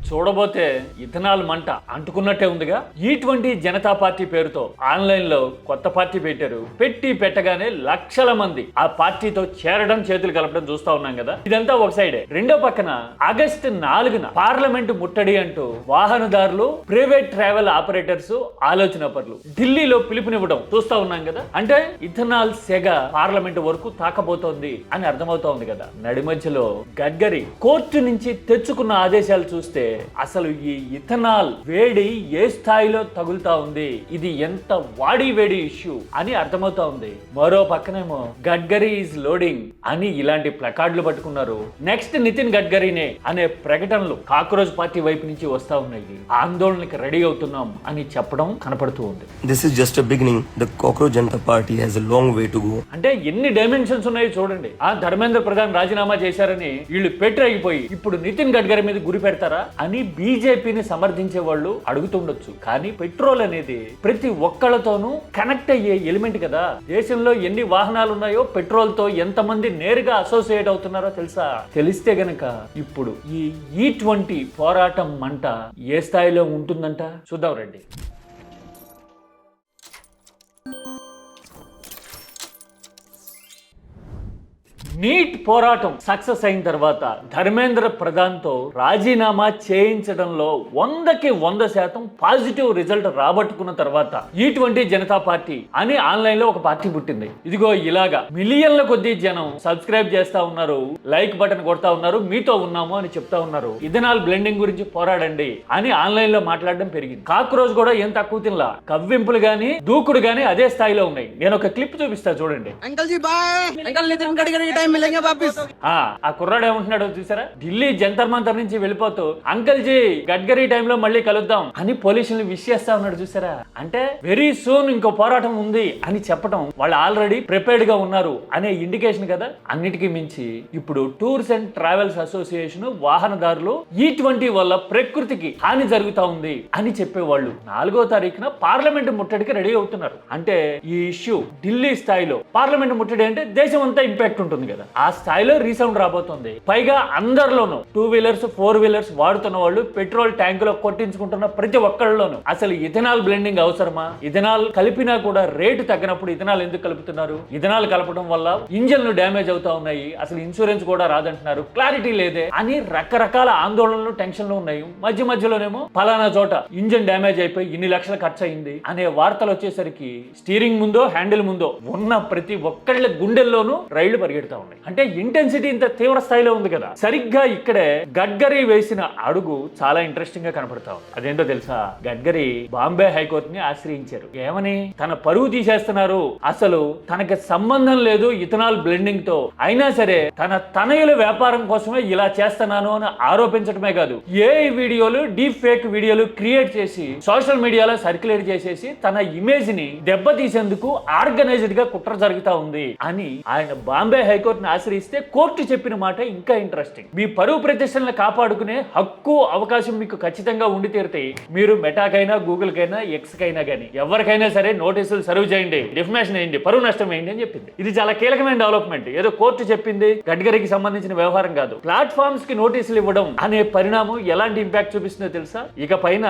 చూడబోతే ఇథనాల్ మంట అంటుకున్నట్టే ఉందిగా. ఈ20 జనతా పార్టీ పేరుతో ఆన్లైన్ లో కొత్త పార్టీ పెట్టారు. పెట్టగానే లక్షల మంది ఆ పార్టీతో చేరడం, చేతులు కలపడం చూస్తా ఉన్నాం కదా. ఇదంతా ఒక సైడే. రెండో పక్కన ఆగస్టు 4న పార్లమెంట్ ముట్టడి అంటూ వాహనదారులు, ప్రైవేట్ ట్రావెల్ ఆపరేటర్స్, ఆలోచన పరులు ఢిల్లీలో పిలుపునివ్వడం చూస్తా ఉన్నాం కదా. అంటే ఇథనాల్ సెగ పార్లమెంట్ వరకు తాకబోతోంది అని అర్థమవుతోంది కదా. నడిమధ్యలో గడ్కరీ కోర్టు నుంచి తెచ్చుకున్న ఆదేశాలు చూస్తే అసలు ఈ ఇథనాల్ వేడి ఏ స్థాయిలో తగులుతా ఉంది, ఇది ఎంత వేడి ఇష్యూ అని అర్థమవుతా ఉంది. మరో పక్కనేమో గడ్కరీ ఈజ్ లోడింగ్ అని ఇలాంటి ప్లకార్డులు పట్టుకున్నారు. నెక్స్ట్ నితిన్ గడ్కరీనే అనే ప్రకటనలు కాక్రోజ్ పార్టీ వైపు నుంచి వస్తా ఉన్నాయి. ఆందోళనకి రెడీ అవుతున్నాం అని చెప్పడం కనపడుతూ ఉంది. This is just a beginning. The Cockroach Janata Party has a long way to go. అంటే ఎన్ని డైమెన్షన్స్ ఉన్నాయో చూడండి. ఆ ధర్మేంద్ర ప్రధాన్ రాజీనామా చేశారని వీళ్ళు పెట్టరైపోయి ఇప్పుడు నితిన్ గడ్కరీ మీద గురి పెడతారా అని బీజేపీని సమర్థించే వాళ్ళు అడుగుతుండొచ్చు. కానీ పెట్రోల్ అనేది ప్రతి ఒక్కళ్ళతోనూ కనెక్ట్ అయ్యే ఎలిమెంట్ కదా. దేశంలో ఎన్ని వాహనాలు ఉన్నాయో పెట్రోల్ తో ఎంతమంది నేరుగా అసోసియేట్ అవుతున్నారో తెలుసా? తెలిస్తే గనక ఇప్పుడు ఈ20 పోరాటం మంట ఏ స్థాయిలో ఉంటుందంట చూద్దాం రండి. నీట్ పోరాటం సక్సెస్ అయిన తర్వాత ధర్మేంద్ర ప్రధాన్ తో రాజీనామా చేయించడంలో 100% పాజిటివ్ రిజల్ట్ రాబట్టుకున్న తర్వాత ఈ20 జనతా పార్టీ అని ఆన్లైన్ లో ఒక పార్టీ పుట్టింది. ఇదిగో ఇలాగా మిలియన్ల కొద్దీ జనం సబ్స్క్రైబ్ చేస్తా ఉన్నారు, లైక్ బటన్ కొడతా ఉన్నారు, మీతో ఉన్నాము అని చెప్తా ఉన్నారు. ఇథనాల్ బ్లెండింగ్ గురించి పోరాడండి అని ఆన్లైన్ లో మాట్లాడడం పెరిగింది. కాక్రోజ్ కూడా ఏం తక్కువ తినలా. కవ్వింపులు గాని దూకుడు గాని అదే స్థాయిలో ఉన్నాయి. నేను ఒక క్లిప్ చూపిస్తా చూడండి. ఆ కుర్రాడు ఏమంటున్నాడో చూసారా? ఢిల్లీ జంతర్ మంతర్ నుంచి వెళ్ళిపోతూ అంకల్ జీ గడ్కరీ టైంలో మళ్ళీ కలుద్దాం అని పోలీసులు విష్ చేస్తా ఉన్నాడు చూసారా? అంటే వెరీ సూన్ ఇంకో పోరాటం ఉంది అని చెప్పడం వాళ్ళు ఆల్రెడీ ప్రిపేర్డ్ గా ఉన్నారు అనే ఇండికేషన్ కదా. అన్నిటికీ మించి ఇప్పుడు టూర్స్ అండ్ ట్రావెల్స్ అసోసియేషన్ వాహనదారులు ఈ20 వల్ల ప్రకృతికి హాని జరుగుతా ఉంది అని చెప్పేవాళ్ళు 4వ తారీఖున పార్లమెంట్ ముట్టడికి రెడీ అవుతున్నారు. అంటే ఈ ఇష్యూ ఢిల్లీ స్థాయిలో పార్లమెంట్ ముట్టడి అంటే దేశం అంతా ఇంపాక్ట్ ఉంటుంది కదా. ఆ స్థాయిలో రీసౌండ్ రాబోతుంది. పైగా అందరిలోనూ 2 వీలర్స్ 4 వీలర్స్ వాడుతున్న వాళ్ళు పెట్రోల్ ట్యాంకులో కొట్టించుకుంటున్న ప్రతి ఒక్కళ్ళలోనూ అసలు ఇథనాల్ బ్లెండింగ్ అవసరమా? ఇథనాల్ కలిపినా కూడా రేటు తగ్గినప్పుడు ఇథనాల్ ఎందుకు కలుపుతున్నారు? ఇథనాల్ కలపడం వల్ల ఇంజన్లు డ్యామేజ్ అవుతా ఉన్నాయి, అసలు ఇన్సూరెన్స్ కూడా రాదంటున్నారు, క్లారిటీ లేదే అని రకరకాల ఆందోళనలు, టెన్షన్లు ఉన్నాయి. మధ్యలోనేమో పలానా చోట ఇంజన్ డ్యామేజ్ అయిపోయి ఇన్ని లక్షలు ఖర్చు అయింది అనే వార్తలు వచ్చేసరికి స్టీరింగ్ ముందో హ్యాండిల్ ముందో ఉన్న ప్రతి ఒక్కళ్ళ గుండెల్లోనూ రైళ్లు పరిగెడతా ఉన్నాయి. అంటే ఇంటెన్సిటీ ఇంత తీవ్ర స్థాయిలో ఉంది కదా. సరిగ్గా ఇక్కడే గడ్కరీ వేసిన అడుగు చాలా ఇంట్రెస్టింగ్ గా కనపడతా ఉంది. అదేంటో తెలుసా? గడ్కరీ బాంబే హైకోర్టుని ఆశ్రయించారు. ఏమని? తన పరువు తీసేస్తున్నారు, అసలు తనకి సంబంధం లేదు ఇథనాల్ బ్లెండింగ్ తో, అయినా సరే తన తనయుల వ్యాపారం కోసమే ఇలా చేస్తున్నాను అని ఆరోపించడమే కాదు, ఏ వీడియోలు, డీప్ ఫేక్ వీడియోలు క్రియేట్ చేసి సోషల్ మీడియాలో సర్క్యులేట్ చేసేసి తన ఇమేజ్ ని దెబ్బతీసేందుకు ఆర్గనైజ్డ్ గా కుట్ర జరుగుతా ఉంది అని ఆయన బాంబే హైకోర్టుని ఆశ్రయిస్తే కోర్టు చెప్పిన మాట ఇంకా ఇంట్రెస్టింగ్. మీ పరువు ప్రతిష్టలను కాపాడుకునే హక్కు, అవకాశం మీకు ఖచ్చితంగా ఉండి తీరుతాయి. మీరు మెటాకైనా, గూగుల్ కైనా, ఎక్స్ కైనా గానీ ఎవరికైనా సరే నోటీసులు సర్వ్ చేయండి, డిఫమేషన్ వేయండి, పరువు నష్టం వేయండి అని చెప్పింది. ఇది చాలా కీలకమైన డెవలప్మెంట్. ఏదో కోర్టు చెప్పింది గడ్కరీకి సంబంధించిన వ్యవహారం కాదు. ప్లాట్ఫామ్స్ కి నోటీసులు ఇవ్వడం అనే పరిణామం ఎలాంటి ఇంపాక్ట్ చూపిస్తుందో తెలుసా? ఇక పైన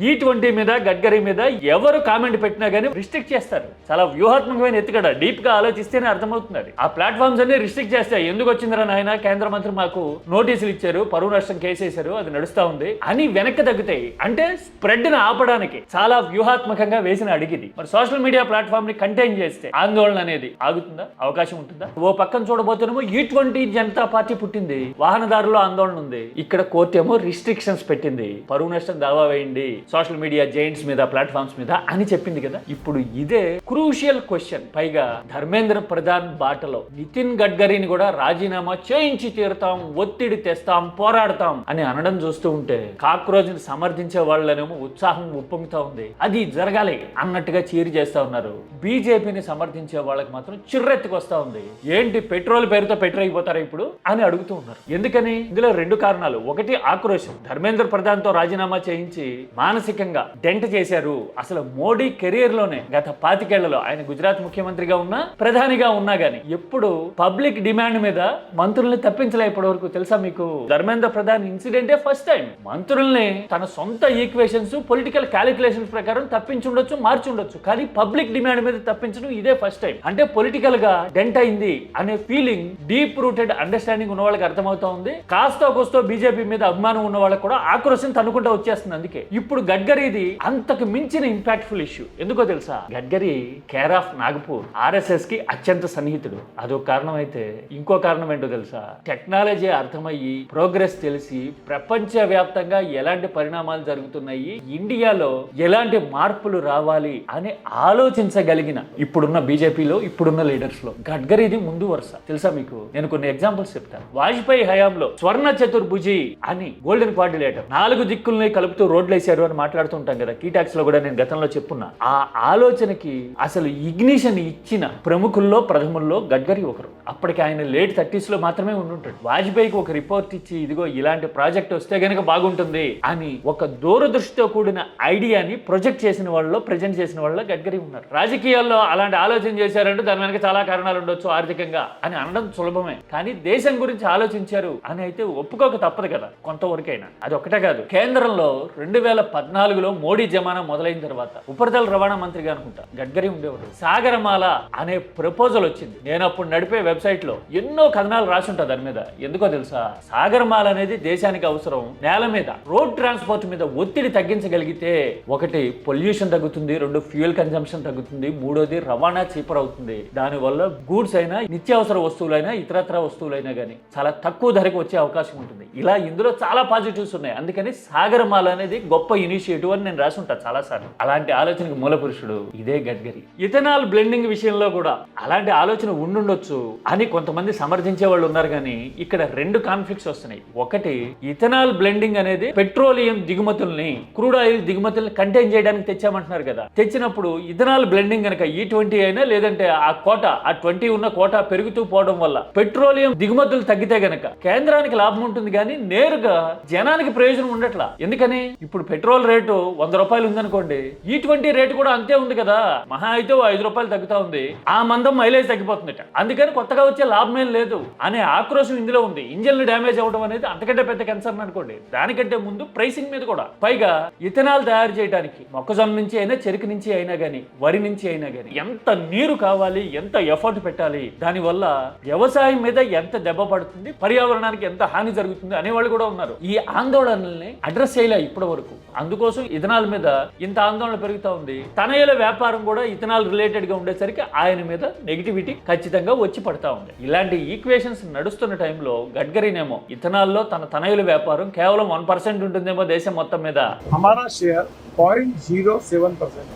ఈ20 మీద, గడ్కరీ మీద ఎవరు కామెంట్ పెట్టినా గానీ రిస్ట్రిక్ట్ చేస్తారు. చాలా వ్యూహాత్మకమైన ఎత్తుగడ. డీప్ గా ఆలోచిస్తేనే అర్థమవుతుంది. ఆ ప్లాట్ఫామ్స్ అన్ని రిస్ట్రిక్ట్ చేస్తాయి. ఎందుకు వచ్చిందిరా నాయన, కేంద్ర మంత్రి మాకు నోటీసులు ఇచ్చారు, పరువు నష్టం కేసేశారు, అది నడుస్తా ఉంది అని వెనక్కి తగ్గుతాయి. అంటే స్ప్రెడ్ ని ఆపడానికి చాలా వ్యూహాత్మకంగా వేసిన అడిగిది. మరి సోషల్ మీడియా ప్లాట్ఫామ్ ని కంటైన్ చేస్తే ఆందోళన అనేది ఆగుతుందా? అవకాశం ఉంటుందా? ఓ పక్కన చూడబోతున్నామో ఈ20 జనతా పార్టీ పుట్టింది, వాహనదారుల ఆందోళన ఉంది. ఇక్కడ కోర్టు ఏమో రిస్ట్రిక్షన్స్ పెట్టింది, పరువు నష్టం దావా వేయండి సోషల్ మీడియా జైంట్స్ మీద, ప్లాట్ఫామ్స్ మీద అని చెప్పింది కదా. ఇప్పుడు ఇదే క్రూషియల్ క్వశ్చన్. పైగా ధర్మేంద్ర ప్రధాన్ బాటలో నితిన్ గడ్కరీని కూడా రాజీనామా చేయించి తీరుతాం, ఒత్తిడి తెస్తాం, పోరాడతాం అని అనడం చూస్తూ ఉంటే కాక్రోజ్ ని సమర్థించే వాళ్ళనేమో ఉత్సాహం ఉప్పొంగుతా ఉంది. అది జరగాలి అన్నట్టుగా చీరి చేస్తా ఉన్నారు. బీజేపీని సమర్థించే వాళ్ళకి మాత్రం చిర్రెత్తుకు వస్తా ఉంది. ఏంటి పెట్రోల్ పేరుతో అయిపోతారా ఇప్పుడు అని అడుగుతూ ఉన్నారు. ఎందుకని? ఇందులో 2 కారణాలు. ఒకటి ఆక్రోశం. ధర్మేంద్ర ప్రధాన్ తో రాజీనామా చేయించి మానసికంగా డెంట్ చేశారు. అసలు మోడీ కెరీర్ లోనే గత 25 ఏళ్లలో ఆయన గుజరాత్ ముఖ్యమంత్రిగా ఉన్నా, ప్రధానిగా ఉన్నా గానీ ఎప్పుడు పబ్లిక్ పబ్లిక్ డిమాండ్ మీద మంత్రుల్ని తప్పించలే ఇప్పటి వరకు. తెలుసా మీకు? ధర్మేంద్ర ప్రధాన్ ఇన్సిడెంటే ఫస్ట్ టైం. మంత్రుల్ని తన సొంత ఈక్వేషన్స్, పొలిటికల్ క్యాలిక్యులేషన్స్ ప్రకారం తప్పించుండొచ్చు, మార్చుండొచ్చు, కానీ పబ్లిక్ డిమాండ్ మీద తప్పించడం ఇదే ఫస్ట్ టైం. అంటే పొలిటికల్ గా డెంట్ అయింది అనే ఫీలింగ్, డీప్ రూటెడ్ అండర్స్టాండింగ్ ఉన్న వాళ్ళకి అర్థమవుతా ఉంది. కాస్తో కోస్తో బీజేపీ మీద అభిమానం ఉన్న వాళ్ళకి కూడా ఆక్రోశం తనుకుంటూ వచ్చేస్తుంది. అందుకే ఇప్పుడు గడ్కరీది అంతకు మించిన ఇంపాక్ట్ఫుల్ ఇష్యూ. ఎందుకో తెలుసా? Gadkari care of Nagpur RSS కి అత్యంత సన్నిహితుడు. అదొక కారణం అయితే ఇంకో కారణం ఏంటో తెలుసా? టెక్నాలజీ అర్థమయ్యి, ప్రోగ్రెస్ తెలిసి, ప్రపంచ వ్యాప్తంగా ఎలాంటి పరిణామాలు జరుగుతున్నాయి, ఇండియాలో ఎలాంటి మార్పులు రావాలి అని ఆలోచించగలిగిన ఇప్పుడున్న బీజేపీలో, ఇప్పుడున్న లీడర్స్ లో గడ్కరీది ముందు వరుస. తెలుసా మీకు? నేను కొన్ని ఎగ్జాంపుల్స్ చెప్తాను. వాజ్పేయి హయాంలో స్వర్ణ చతుర్భుజి అని గోల్డెన్ క్వాడ్రిలేటర్ 4 దిక్కుల్ని కలుపుతూ రోడ్లు వేసారు అని మాట్లాడుతుంటాం కదా. కీటాక్స్ లో కూడా నేను గతంలో చెప్పున్నా. ఆ ఆలోచనకి అసలు ఇగ్నిషన్ ఇచ్చిన ప్రముఖుల్లో, ప్రథముల్లో గడ్కరీ ఒకరు. అప్పటికి ఆయన లేట్ 30s లో మాత్రమే ఉండుంటాడు. వాజ్పేయికి ఒక రిపోర్ట్ ఇచ్చి, ఇదిగో ఇలాంటి ప్రాజెక్ట్ వస్తే గనక బాగుంటుంది అని ఒక దూరదృష్టితో కూడిన ఐడియాని ప్రొజెక్ట్ చేసిన వాళ్ళలో, ప్రజెంట్ చేసిన వాళ్ళలో గడ్కరీ ఉన్నారు. రాజకీయాల్లో అలాంటి ఆలోచన చేశారంటే దాని వెనక చాలా కారణాలు ఉండొచ్చు, ఆర్థికంగా అని అనడం సులభమే. కానీ దేశం గురించి ఆలోచించారు అని అయితే ఒప్పుకోక తప్పదు కదా కొంతవరకైనా. అది ఒక్కటే కాదు, కేంద్రంలో 2014లో మోడీ జమానా మొదలైన తర్వాత ఉపరితల రవాణా మంత్రిగా అనుకుంటా గడ్కరీ ఉండేవాడు. సాగరమాల అనే ప్రపోజల్ వచ్చింది. నేను అప్పుడు నడిపే వెబ్సైట్ లో ఎన్నో కథనాలు రాసి ఉంటా దాని మీద. ఎందుకో తెలుసా? సాగరమాల అనేది దేశానికి అవసరం. నేల మీద రోడ్ ట్రాన్స్పోర్ట్ మీద ఒత్తిడి తగ్గించగలిగితే, ఒకటి పొల్యూషన్ తగ్గుతుంది, 2 ఫ్యూయల్ కన్జంప్షన్ తగ్గుతుంది, 3వది రవాణా చీపర్ అవుతుంది. దానివల్ల గూడ్స్ అయినా, నిత్యావసర వస్తువులైనా, ఇతరత్ర వస్తువులైనా కానీ చాలా తక్కువ ధరకు వచ్చే అవకాశం ఉంటుంది. ఇలా ఇందులో చాలా పాజిటివ్స్ ఉన్నాయి. అందుకని సాగరమాల అనేది గొప్ప ఇనిషియేటివ్ అని నేను రాసి ఉంటాను చాలా సార్లు. అలాంటి ఆలోచనకు మూల పురుషుడు ఇదే గడ్కరీ. ఇథనాల్ బ్లెండింగ్ విషయంలో కూడా అలాంటి ఆలోచన ఉండుండొచ్చు అని కొంతమంది సమర్థించే వాళ్ళు ఉన్నారు. కానీ ఇక్కడ 2 కాన్ఫ్లిక్ట్స్ వస్తున్నాయి. ఒకటి, ఇథనాల్ బ్లెండింగ్ అనేది పెట్రోలియం దిగుమతుల్ని, క్రూడ్ ఆయిల్ దిగుమతుల్ని కంటైన్ చేయడానికి తెచ్చామంటున్నారు కదా. తెచ్చినప్పుడు ఇథనాల్ బ్లెండింగ్ కనుక E20 అయినా, లేదంటే ఆ కోట, ఆ 20 ఉన్న కోట పెరుగుతూ పోవడం వల్ల పెట్రోలియం దిగుమతులు తగ్గితే గనక కేంద్రానికి లాభం ఉంటుంది, కానీ నేరుగా జనానికి ప్రయోజనం ఉండట్లా. ఎందుకని? ఇప్పుడు పెట్రోల్ రేటు 100 రూపాయలు ఉందనుకోండి, E20 రేటు కూడా అంతే ఉంది కదా. మహా అయితే 5 రూపాయలు తగ్గుతా ఉంది. ఆ మందం మైలేజ్ తగ్గిపోతుందట. అందుకని కొత్తగా వచ్చే లాభం ఏం లేదు అనే ఆక్రోశం ఇందులో ఉంది. ఇంజన్లు డ్యామేజ్ అవ్వడం అనేది అంతకంటే పెద్ద కన్సర్న్ అనుకోండి. దానికంటే ముందు ప్రైసింగ్ మీద కూడా. పైగా ఇథనాల్ తయారు చేయడానికి మొక్కజొన్న నుంచి అయినా, చెరుకు నుంచి అయినా కానీ, వరి నుంచి అయినా కానీ ఎంత నీరు కావాలి, ఎంత ఎఫర్ట్ పెట్టాలి, దానివల్ల వ్యవసాయం మీద ఎంత దెబ్బ పడుతుంది, పర్యావరణానికి ఎంత హాని జరుగుతుంది అనేవాళ్ళు కూడా ఉన్నారు. ఈ ఆందోళనల్ని అడ్రస్ చేయలే ఇప్పటి వరకు. అందుకోసం ఇథనాల్ మీద ఇంత ఆందోళన పెరుగుతా ఉంది. తనయుల వ్యాపారం కూడా ఇథనాల్ రిలేటెడ్ గా ఉండేసరికి ఆయన మీద నెగిటివిటీ ఖచ్చితంగా వచ్చి పడతా ఉంది. ఇలాంటి ఈక్వేషన్స్ నడుస్తున్న టైంలో గడ్కరీనేమో ఇథనాల్లో తన తనయుల వ్యాపారం కేవలం 1% ఉంటుందేమో దేశం మొత్తం మీద, हमारा शेयर 0.07%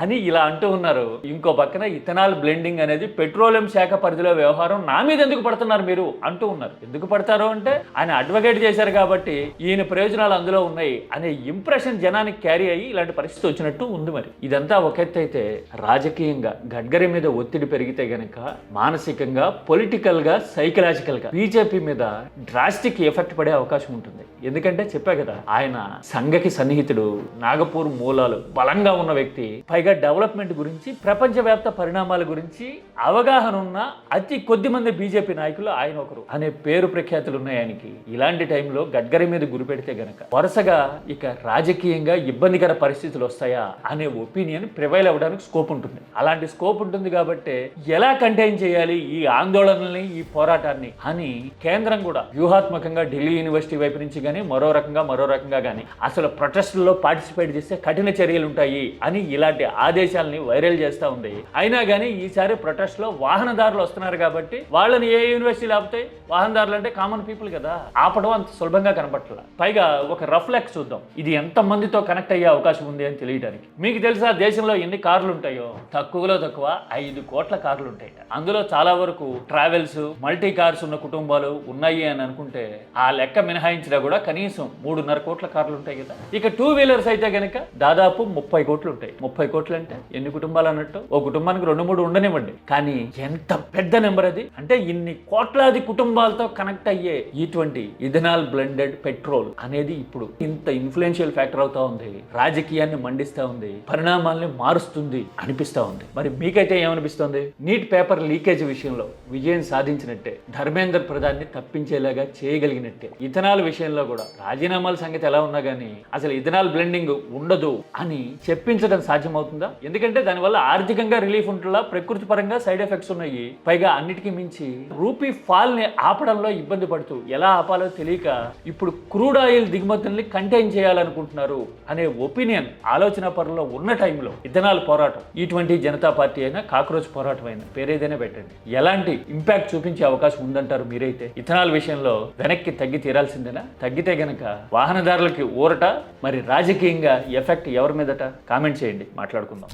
అని ఇలా అంటూ ఉన్నారు. ఇంకో పక్కన ఇథనాల్ బ్లెండింగ్ అనేది పెట్రోలియం శాఖ పరిధిలో వ్యవహారం, నా మీద ఎందుకు పడుతున్నారు మీరు అంటూ ఉన్నారు. ఎందుకు పడతారు అంటే ఆయన అడ్వకేట్ చేశారు కాబట్టి ఈయన ప్రయోజనాలు అందులో ఉన్నాయి అనే ఇంప్రెషన్ జనానికి క్యారీ అయ్యి ఇలాంటి పరిస్థితి వచ్చినట్టు ఉంది. మరి ఇదంతా ఒక ఎత్తు అయితే, రాజకీయంగా గడ్కరీ మీద ఒత్తిడి పెరిగితే గనక మానసికంగా, పొలిటికల్ గా, సైకలాజికల్ గా బీజేపీ మీద డ్రాస్టిక్ ఎఫెక్ట్ పడే అవకాశం ఉంటుంది. ఎందుకంటే చెప్పా కదా, ఆయన సంఘకి సన్నిహితుడు, నాగపూర్ మూలాలు బలంగా ఉన్న వ్యక్తి, పైగా డెవలప్మెంట్ గురించి, ప్రపంచవ్యాప్త పరిణామాల గురించి అవగాహన ఉన్న అతి కొద్ది మంది బీజేపీ నాయకులు ఆయన ఒకరు అనే పేరు ప్రఖ్యాతులు ఉన్నాయి ఆయనకి. ఇలాంటి టైంలో గడ్కరీ మీద గురి పెడితే గనక వరుసగా ఇక రాజకీయంగా ఇబ్బందికర పరిస్థితులు వస్తాయా అనే ఒపీనియన్ ప్రివైల్ అవ్వడానికి స్కోప్ ఉంటుంది. అలాంటి స్కోప్ ఉంటుంది కాబట్టి ఎలా కంటైన్ చేయాలి ఈ ఆందోళనల్ని, ఈ పోరాటాన్ని అని కేంద్రం కూడా వ్యూహాత్మకంగా ఢిల్లీ యూనివర్సిటీ వైపు నుంచి కానీ, మరో రకంగా కానీ అసలు ప్రొటెస్టుల్లో పార్టిసిపేట్ చేస్తే కఠిన చర్యలు ఉంటాయి అని ఇలాంటి ఆదేశాలని వైరల్ చేస్తూ ఉంది. అయినా కానీ ఈసారి ప్రొటెస్ట్ లో వాహనదారులు వస్తున్నారు కాబట్టి వాళ్ళని ఏ యూనివర్సిటీ ఆపుతాయి? వాహనదారులు అంటే కామన్ పీపుల్ కదా, ఆపడం అంత సులభంగా కనపట్ల. పైగా ఒక రఫ్లెక్స్ చూద్దాం, ఇది ఎంత మందితో కనెక్ట్ అయ్యే అవకాశం ఉంది అని తెలియడానికి. మీకు తెలుసా దేశంలో ఎన్ని కార్లు ఉంటాయో? తక్కువలో తక్కువ 5 కోట్ల కార్లు ఉంటాయి. అందులో చాలా వరకు ట్రావెల్స్, మల్టీ కార్స్ ఉన్న కుటుంబాలు ఉన్నాయి అని అనుకుంటే, ఆ లెక్క మినహాయించినా కూడా కూడా కనీసం 3.5 కోట్ల కార్లు ఉంటాయి కదా. ఇక 2 వీలర్స్ అయితే గనక దాదాపు 30 కోట్లు ఉంటాయి. 30 కోట్లు అంటే ఎన్ని కుటుంబాలు అన్నట్టు? ఓ కుటుంబానికి 2-3 ఉండనివ్వండి, కానీ ఎంత పెద్ద నెంబర్ అది. అంటే ఇన్ని కోట్లాది కుటుంబాలతో కనెక్ట్ అయ్యే ఇటువంటి ఇథనాల్ బ్లెండెడ్ పెట్రోల్ అనేది ఇప్పుడు ఇంత ఇన్ఫ్లుయెన్షియల్ ఫ్యాక్టర్ అవుతా ఉంది, రాజకీయాన్ని మండిస్తా ఉంది, పరిణామాల్ని మారుస్తుంది అనిపిస్తా ఉంది. మరి మీకైతే ఏమనిపిస్తుంది? నీట్ పేపర్ లీకేజ్ విషయంలో విజయం సాధించినట్టే, ధర్మేంద్ర ప్రధాన్ని తప్పించేలాగా చేయగలిగినట్టే, ఇథనాల్ విషయంలో కూడా రాజీనామాల సంగతి ఎలా ఉన్నా గానీ అసలు ఇథనాల్ బ్లెండింగ్ ఉండదు అని చెప్పించడం సాధ్యమవుతుందా? ఎందుకంటే దానివల్ల ఆర్థికంగా రిలీఫ్ ఉంటుందా, ప్రకృతి పరంగా సైడ్ ఎఫెక్ట్స్ ఉన్నాయి. పైగా అన్నిటికీ మించి రూపీ ఫాల్ ని ఆపడంలో ఇబ్బంది పడుతూ ఎలా ఆపాలో తెలియక ఇప్పుడు క్రూడ్ ఆయిల్ దిగుమతుల్ని కంటైన్ చేయాలనుకుంటున్నారు అనే ఒపీనియన్ ఆలోచన పరంలో ఉన్న టైంలో ఇథనాల్ పోరాటం, ఇటువంటి జనతా పార్టీ అయినా కాక్రోచ్ పోరాటం అయినా పేరేదైనా పెట్టండి, ఎలాంటి ఇంపాక్ట్ చూపించే అవకాశం ఉందంటారు మీరైతే? ఇథనాల్ విషయంలో వెనక్కి తగ్గి తీరాల్సిందేనా? తగ్గితే గనక వాహనదారులకి ఊరట, మరి రాజకీయంగా ఎఫెక్ట్ ఎవరి మీదట? కామెంట్ చేయండి, మాట్లాడుకుందాం.